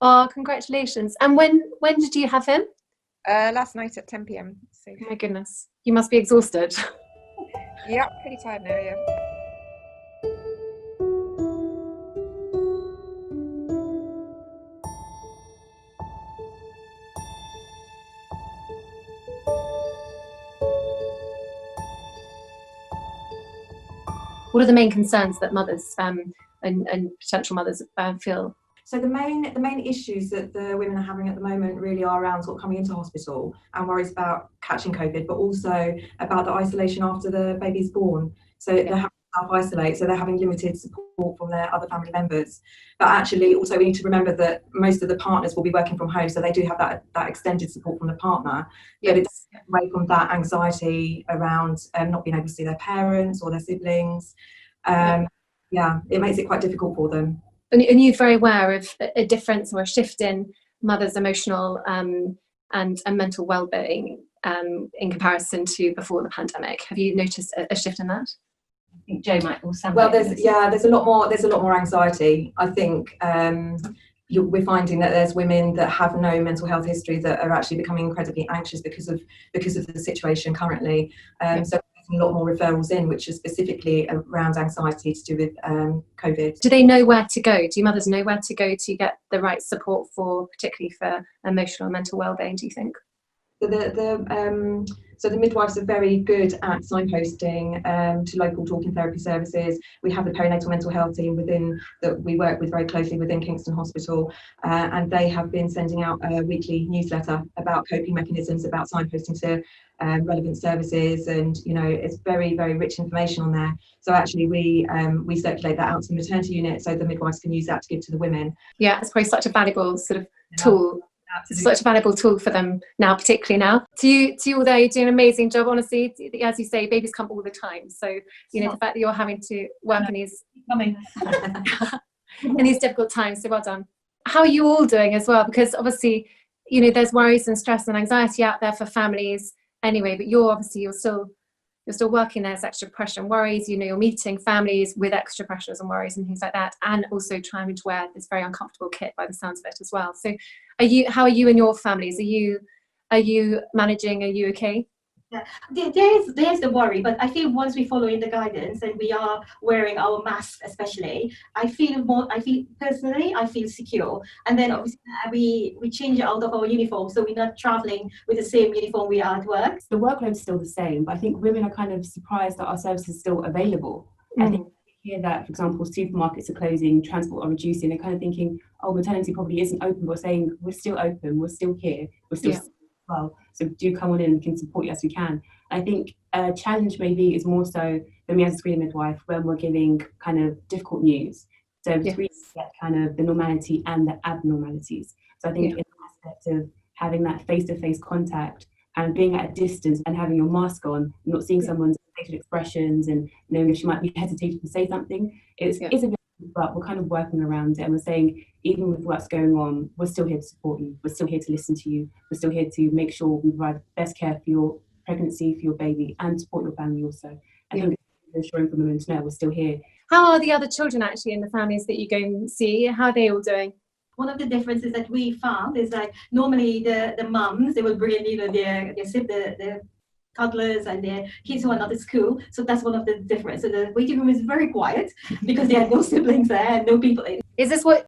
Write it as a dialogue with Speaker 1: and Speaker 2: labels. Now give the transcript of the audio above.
Speaker 1: Oh, congratulations. And when did you have him?
Speaker 2: Last night at 10 p.m. So.
Speaker 1: Oh my goodness. You must be exhausted.
Speaker 2: Yeah, pretty tired now, yeah.
Speaker 1: What are the main concerns that mothers and potential mothers feel?
Speaker 3: So the main issues that the women are having at the moment really are around sort of coming into hospital and worries about catching COVID, but also about the isolation after the baby's born. So they're having to self-isolate, so they're having limited support from their other family members. But actually, also we need to remember that most of the partners will be working from home, so they do have that extended support from the partner. But it's away from that anxiety around not being able to see their parents or their siblings. Yeah, it makes it quite difficult for them.
Speaker 1: And you're very aware of a difference or a shift in mothers' emotional and mental well-being in comparison to before the pandemic. Have you noticed a shift in that?
Speaker 4: I think Jo might also.
Speaker 3: Well, there's a lot more anxiety. I think we're finding that there's women that have no mental health history that are actually becoming incredibly anxious because of the situation currently. So a lot more referrals in, which is specifically around anxiety to do with COVID.
Speaker 1: Do they know where to go? Do mothers know where to go to get the right support particularly for emotional and mental well-being, do you think?
Speaker 3: So the midwives are very good at signposting to local talking therapy services. We have the perinatal mental health team that we work with very closely within Kingston Hospital, and they have been sending out a weekly newsletter about coping mechanisms, about signposting to relevant services, and it's very, very rich information on there. So actually we circulate that out to the maternity unit so the midwives can use that to give to the women.
Speaker 1: Yeah, it's probably such a valuable sort of tool. It's such a valuable tool for them now, particularly now. To you all there, you're doing an amazing job, honestly. As you say, babies come all the time. So, the fact that you're having to work in these in these difficult times, so well done. How are you all doing as well? Because obviously, there's worries and stress and anxiety out there for families anyway, but you're still working. There's extra pressure and worries, you're meeting families with extra pressures and worries and things like that, and also trying to wear this very uncomfortable kit by the sounds of it as well. So how are you and your families? Are you managing? Are you okay?
Speaker 4: Yeah, there's the worry, but I feel once we follow in the guidance and we are wearing our masks, especially, I feel personally secure. And then obviously we change out of our uniform, so we're not traveling with the same uniform we are at work.
Speaker 5: The workload's still the same, but I think women are kind of surprised that our service is still available. I think we hear that, for example, supermarkets are closing, transport are reducing. They're kind of thinking, oh, maternity probably isn't open, but we're saying we're still open, we're still here, we're still well, so do come on in, we can support you as we can. I think a challenge maybe is more so for me as a screening midwife when we're giving kind of difficult news. So to really get kind of the normality and the abnormalities. So I think in the aspect of having that face-to-face contact and being at a distance and having your mask on, not seeing someone's facial expressions and knowing if she might be hesitating to say something, it's a bit, but we're kind of working around it, and we're saying even with what's going on, we're still here to support you, we're still here to listen to you, we're still here to make sure we provide best care for your pregnancy, for your baby, and support your family also. I think it's reassuring for women to know we're still here.
Speaker 1: How are the other children actually in the families that you go and see? How are they all doing?
Speaker 4: One of the differences that we found is that normally the mums, they will bring their toddlers and their kids who are not at school. So that's one of the differences. So the waiting room is very quiet because there are no siblings there and no people in.
Speaker 1: Is this what